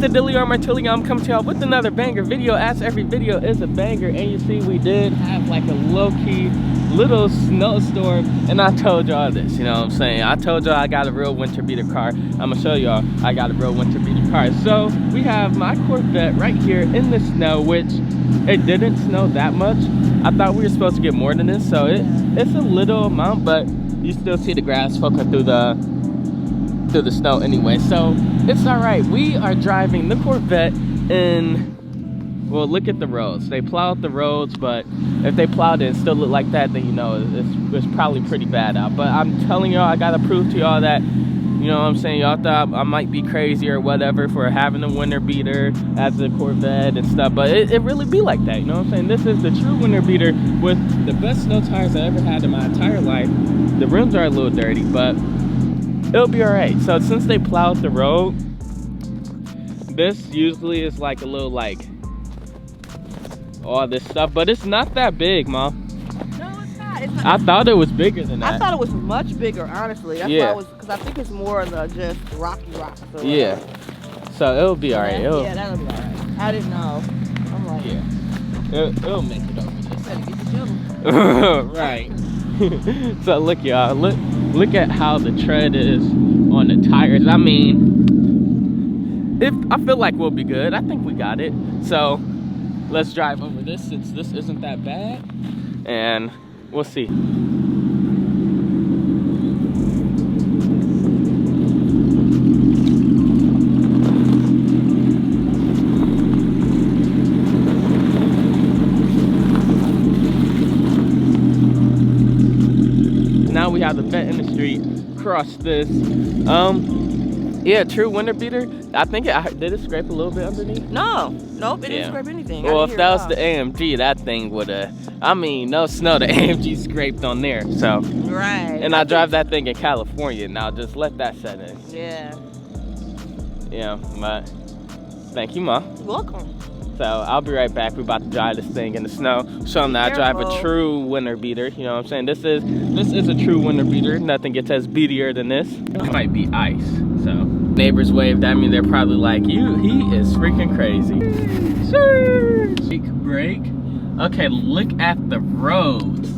the Dilly or Martillion. I'm coming to y'all with another banger video, as every video is a banger. And you see, we did have like a low-key little snowstorm, and I told y'all this, you know what I'm saying? I told y'all I got a real winter beater car. I'm gonna show y'all I got a real winter beater car. So we have my Corvette right here in the snow, which it didn't snow that much. I thought we were supposed to get more than this, so it's a little amount, but you still see the grass poking through the snow anyway, so it's all right. We are driving the Corvette in, well, look at the roads. They plowed the roads, but if they plowed it and still look like that, then you know it's probably pretty bad out. But I'm telling y'all, I gotta prove to y'all that, you know what I'm saying, y'all thought I might be crazy or whatever for having a winter beater as a Corvette and stuff, but it really be like that, you know what I'm saying? This is the true winter beater with the best snow tires I ever had in my entire life. The rims are a little dirty, but it'll be all right. So since they plowed the road, this usually is like a little like all this stuff, but it's not that big, Mom. I thought it was bigger than that. I thought it was much bigger, honestly. That's why it was, because I think it's more of the just rocky rock. So yeah. So it'll be all right. Yeah, that'll be all right. I didn't know. I'm like, yeah, it'll make it over this. Better get the juggle. Right. So look, y'all. Look at how the tread is on the tires. I mean, I feel like we'll be good. I think we got it. So let's drive over this since this isn't that bad, and we'll see. Now we have the vet in the street. Cross this. Yeah, true winter beater. I think did it scrape a little bit underneath? Nope, it didn't scrape anything. Well, if that was the AMG, that thing would have, I mean, no snow, the AMG scraped on there, so. Right. And I drive that thing in California, now just let that set in. Yeah. Yeah, but thank you, Ma. You're welcome. So I'll be right back. We're about to drive this thing in the snow. Show them that I drive a true winter beater. You know what I'm saying? This is a true winter beater. Nothing gets as beatier than this. It might be ice. So neighbors waved at me. They're probably like, he is freaking crazy. Brake. Okay, look at the roads.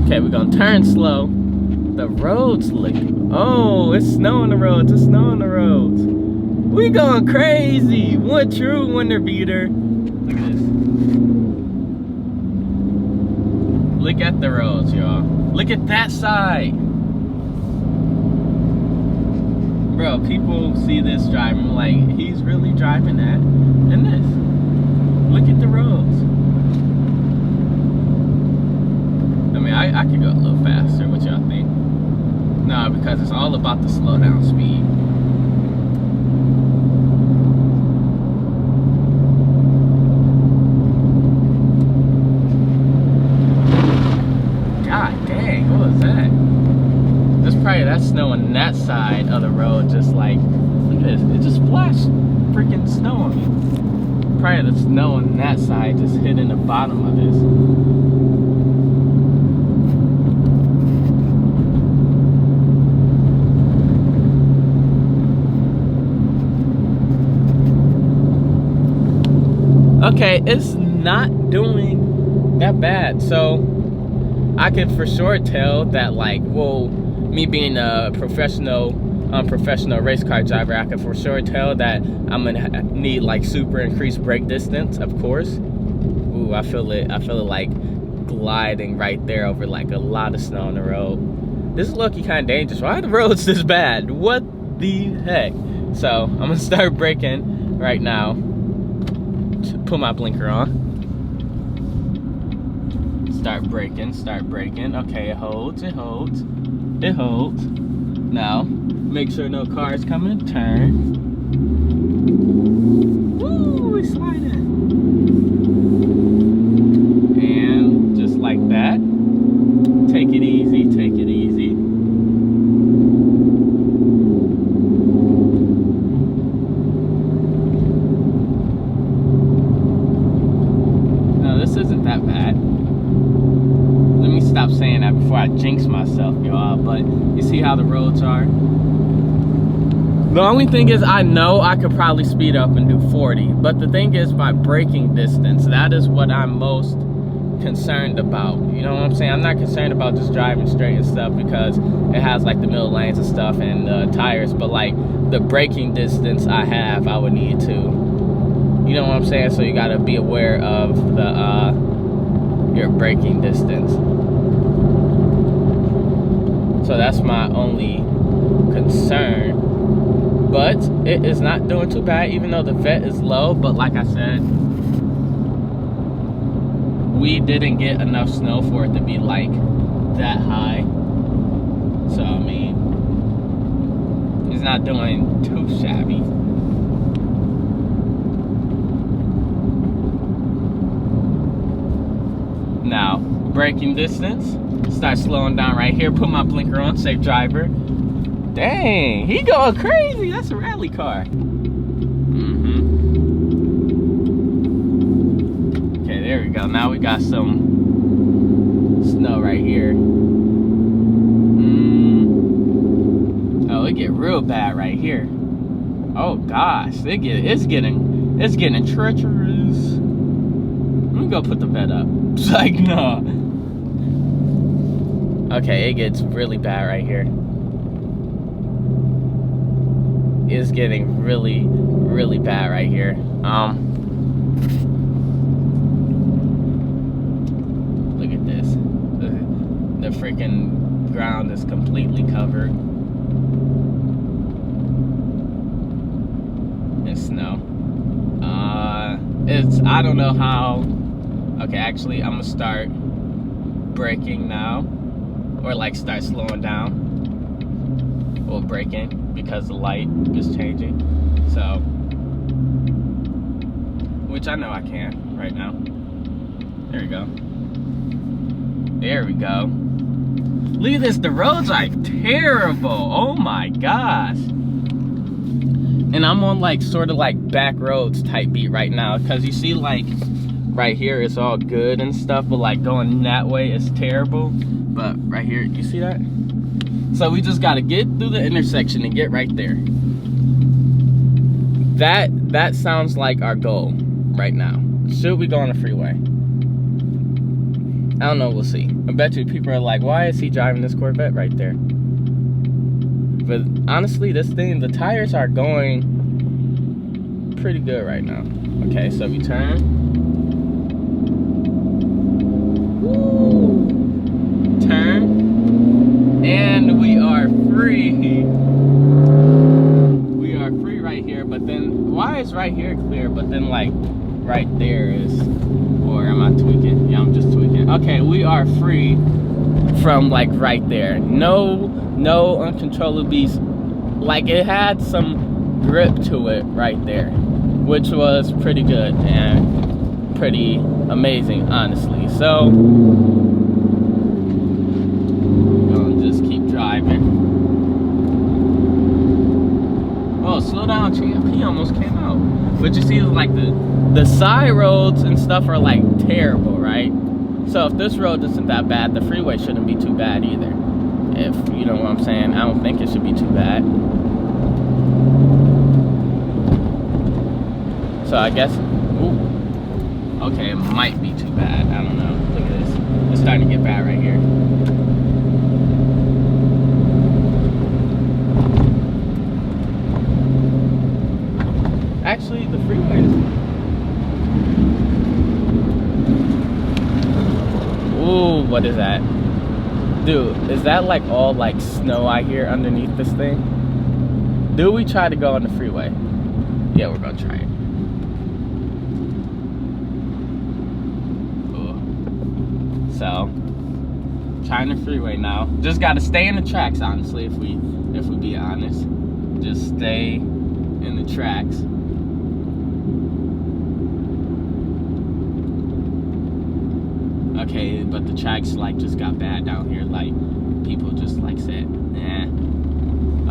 Okay, we're gonna turn slow. The roads look, oh, it's snow on the roads. It's snow on the roads. We going crazy. One true winter beater. Look at this. Look at the roads, y'all. Look at that side. Bro, people see this driving like, he's really driving that. And this. Look at the roads. I mean, I could go a little faster. What y'all think? No, because it's all about the slow down speed. That's snow on that side of the road, just like, look at this, it just splashed freaking snow on me. Probably the snow on that side just hitting the bottom of this. Okay, it's not doing that bad, so I can for sure tell that, like, well, me being a professional race car driver, I can for sure tell that I'm gonna need like super increased brake distance, of course. Ooh, I feel it like gliding right there over like a lot of snow on the road. This is low-key kind of dangerous. Why are the roads this bad? What the heck? So I'm gonna start braking right now. Put my blinker on. Start braking. Okay, it holds. It holds. Now, make sure no cars coming. Turn. Woo, it's sliding. And just like that. Take it easy, take it easy. No, this isn't that bad. Let me stop saying that before I jinx myself, y'all. But you see how the roads are? The only thing is, I know I could probably speed up and do 40, but the thing is, by braking distance, that is what I'm most concerned about. You know what I'm saying? I'm not concerned about just driving straight and stuff, because it has like the middle lanes and stuff and tires, but like the braking distance I have, I would need to, you know what I'm saying? So you gotta be aware of the your braking distance. So that's my only concern. But it is not doing too bad, even though the vet is low. But like I said, we didn't get enough snow for it to be like that high. So I mean, it's not doing too shabby. Now, braking distance, start slowing down right here, put my blinker on, safe driver. Dang, he going crazy. That's a rally car. Okay, there we go. Now we got some snow right here. Oh, it get real bad right here. Oh gosh, it's getting treacherous. Let me go put the bed up. It's like, no. Okay, it gets really bad right here. It's getting really, really bad right here. Look at this. The freaking ground is completely covered in snow. I don't know how. Okay, actually, I'm gonna start braking now, or like start slowing down. Or braking, because the light is changing. So, which I know I can right now. There we go. There we go. Look at this, the roads are terrible. Oh my gosh. And I'm on like sort of like back roads type beat right now, because you see like right here it's all good and stuff, but like going that way is terrible. But right here, you see that? So we just gotta get through the intersection and get right there. That sounds like our goal right now. Should we go on the freeway? I don't know, we'll see. I bet you people are like, why is he driving this Corvette right there? But honestly, this thing, the tires are going pretty good right now. Okay, so we turn. Woo. Turn. And we are free. We are free right here, but then why is right here clear, but then like right there is, or am I tweaking? Yeah, I'm just tweaking. Okay, we are free from like right there. No uncontrollables. Like it had some grip to it right there, which was pretty good and pretty amazing, honestly. So oh, slow down, champ. He almost came out. But you see, like the side roads and stuff are like terrible, right? So if this road isn't that bad, the freeway shouldn't be too bad either. If you know what I'm saying, I don't think it should be too bad. So I guess, ooh, okay, it might be too bad. I don't know. Look at this. It's starting to get bad right here. Actually, the freeway is... Ooh, what is that? Dude, is that like all like snow I hear underneath this thing? Do we try to go on the freeway? Yeah, we're gonna try it. Ooh. So, trying the freeway now. Just gotta stay in the tracks, honestly, if we be honest. Just stay in the tracks. Okay, but the tracks like just got bad down here. Like people just like said, nah.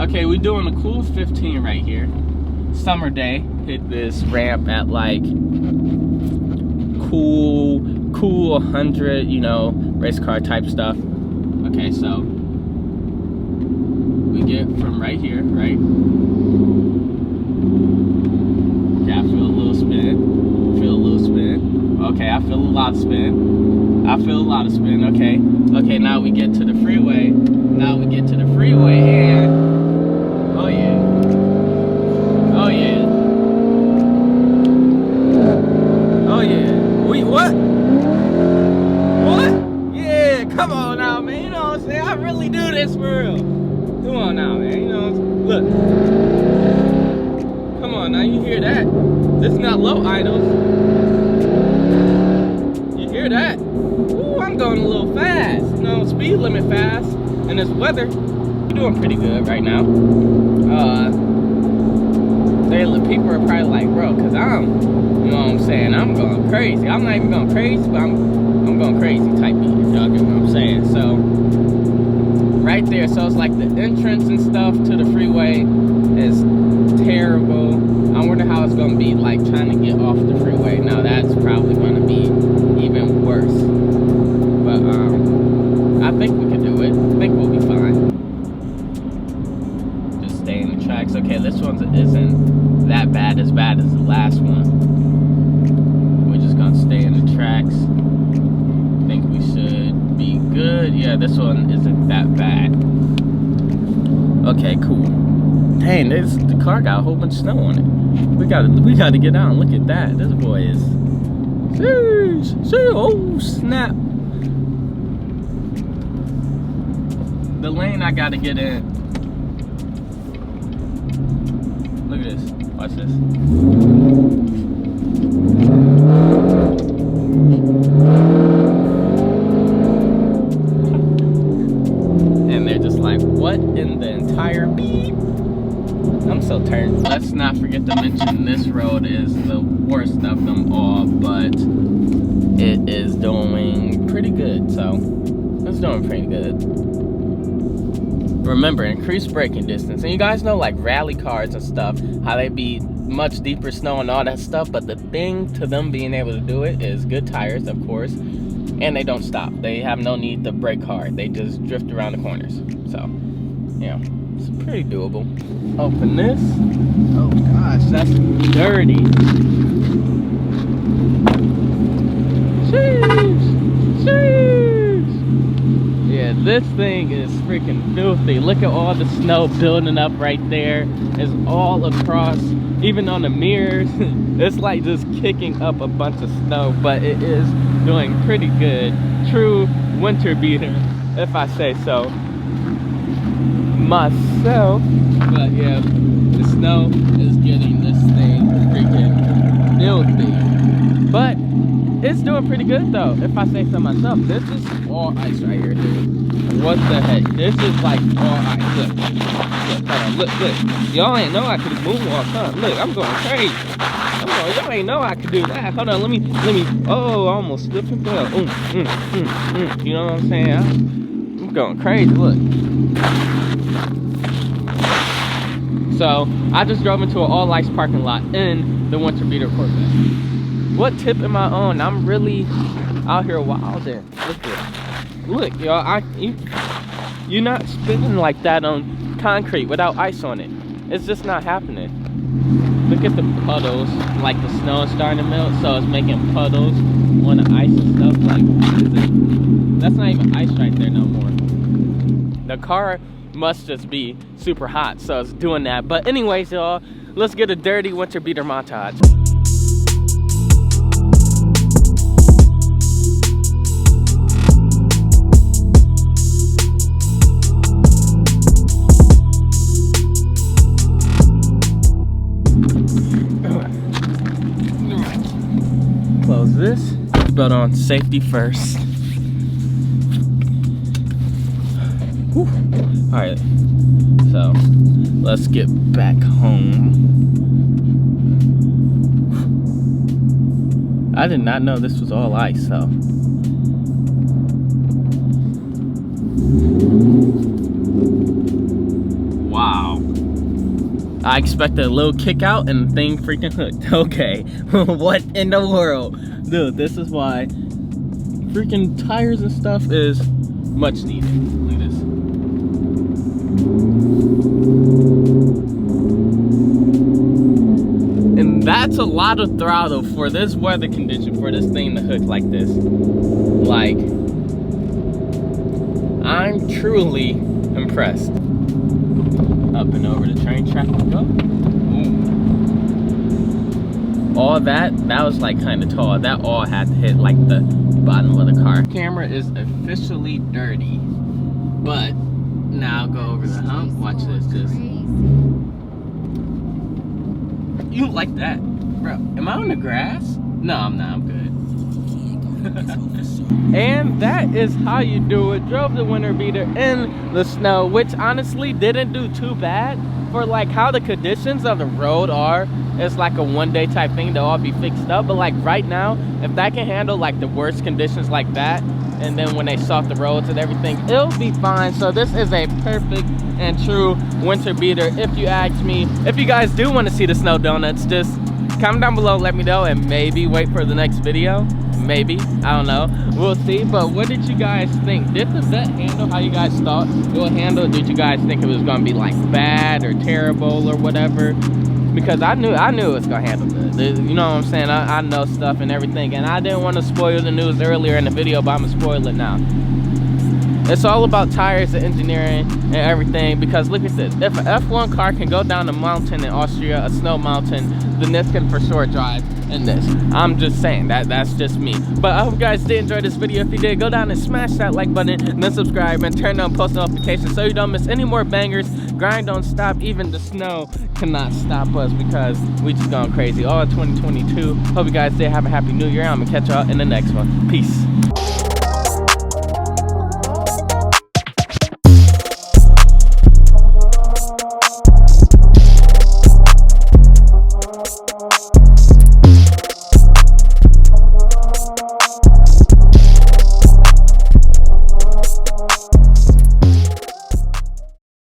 Okay, we're doing a cool 15 right here. Summer day. Hit this ramp at like cool 100, you know, race car type stuff. Okay, so we get from right here, right? Okay, I feel a little spin. Feel a little spin. Okay, I feel a lot of spin. I feel a lot of spin. Okay. Okay, now we get to the freeway. Now we get to the freeway and oh yeah. Oh yeah. Oh yeah. We what? What? Yeah, come on now, man. You know what I'm saying? I really do this for real. Come on now, man. You know what I'm saying? Look. Come on now, you hear that? This is not low idles. You hear that? Ooh, I'm going a little fast. You know, speed limit fast. And this weather, we're doing pretty good right now. People are probably like, bro, cause I'm, you know what I'm saying? I'm going crazy. I'm not even going crazy, but I'm going crazy type beat, if y'all get what I'm saying. So, right there, so it's like the entrance and stuff to the freeway is terrible. I wonder how it's gonna be like trying to get off the freeway. Now that's probably gonna be even worse. But I think we can do it. I think we'll be fine. Just stay in the tracks. Okay, this one isn't that bad as the last one. We're just gonna stay in the tracks. I think we should be good. Yeah, this one isn't that bad. Okay, cool. Dang, the car got a whole bunch of snow on it. We gotta get out and look at that. This boy is. Oh snap! The lane I gotta get in. Look at this. Watch this. And they're just like, what in the entire beep? I'm so turned. Let's not forget to mention this road is the worst of them all, but it is doing pretty good. So it's doing pretty good. Remember, increased braking distance. And you guys know like rally cars and stuff, how they be much deeper snow and all that stuff, but the thing to them being able to do it is good tires, of course, and they don't stop. They have no need to brake hard. They just drift around the corners. So, yeah, it's pretty doable. Open this. Oh gosh, that's dirty. Sheesh. Sheesh. Yeah, this thing is freaking filthy. Look at all the snow building up right there. It's all across, even on the mirrors. It's like just kicking up a bunch of snow, but it is doing pretty good. True winter beater, if I say so myself. But yeah, the snow is getting this thing freaking filthy. But it's doing pretty good though, if I say so myself. This is all ice right here, dude. What the heck? This is like all ice. Look, hold on, look. Y'all ain't know I could moonwalk, huh? Look, I'm going crazy. Y'all ain't know I could do that. Hold on, let me. Oh, I almost slipped and fell. You know what I'm saying? I'm going crazy. Look. So I just drove into an all ice parking lot in the winter beater Corvette. What tip am I on? I'm really out here wilding. Look at it. Look, y'all. You're not spinning like that on concrete without ice on it. It's just not happening. Look at the puddles. Like the snow is starting to melt, so it's making puddles on the ice and stuff. Like, what is it? That's not even ice right there no more. The car must just be super hot, so it's doing that. But anyways, y'all, let's get a dirty winter beater montage. Close this, but on safety first. Whew. All right, so let's get back home. I did not know this was all ice, so. Wow. I expected a little kick out and the thing freaking hooked. Okay, what in the world? Dude, this is why freaking tires and stuff is much needed. Look at this. That's a lot of throttle for this weather condition for this thing to hook like this. Like, I'm truly impressed. Up and over the train track we go. Ooh. All that was like kind of tall. That all had to hit like the bottom of the car. Camera is officially dirty, but now I'll go over the hump. Watch this. You like that, bro? Am I on the grass? No, I'm not. I'm good. And that is how you do it. Drove the winter beater in the snow, which honestly didn't do too bad for like how the conditions of the road are. It's like a one-day type thing. They'll all be fixed up, but like right now, if that can handle like the worst conditions like that, and then when they soft the roads and everything, it'll be fine. So this is a perfect and true winter beater, if you ask me. If you guys do want to see the snow donuts, just comment down below, let me know, and maybe wait for the next video. Maybe, I don't know, we'll see. But what did you guys think? Did the vet handle how you guys thought it would handle? Did you guys think it was gonna be like bad or terrible or whatever? Because I knew it was gonna handle good. You know what I'm saying? I know stuff and everything, and I didn't want to spoil the news earlier in the video, but I'm gonna spoil it now. It's all about tires and engineering and everything, because look at this. If an F1 car can go down a mountain in Austria, a snow mountain, then this can for sure drive in this. I'm just saying, that's just me. But I hope you guys did enjoy this video. If you did, go down and smash that like button, and then subscribe and turn on post notifications so you don't miss any more bangers. Grind don't stop. Even the snow cannot stop us, because we just going crazy all 2022. Hope you guys did have a happy new year. I'm gonna catch y'all in the next one. Peace.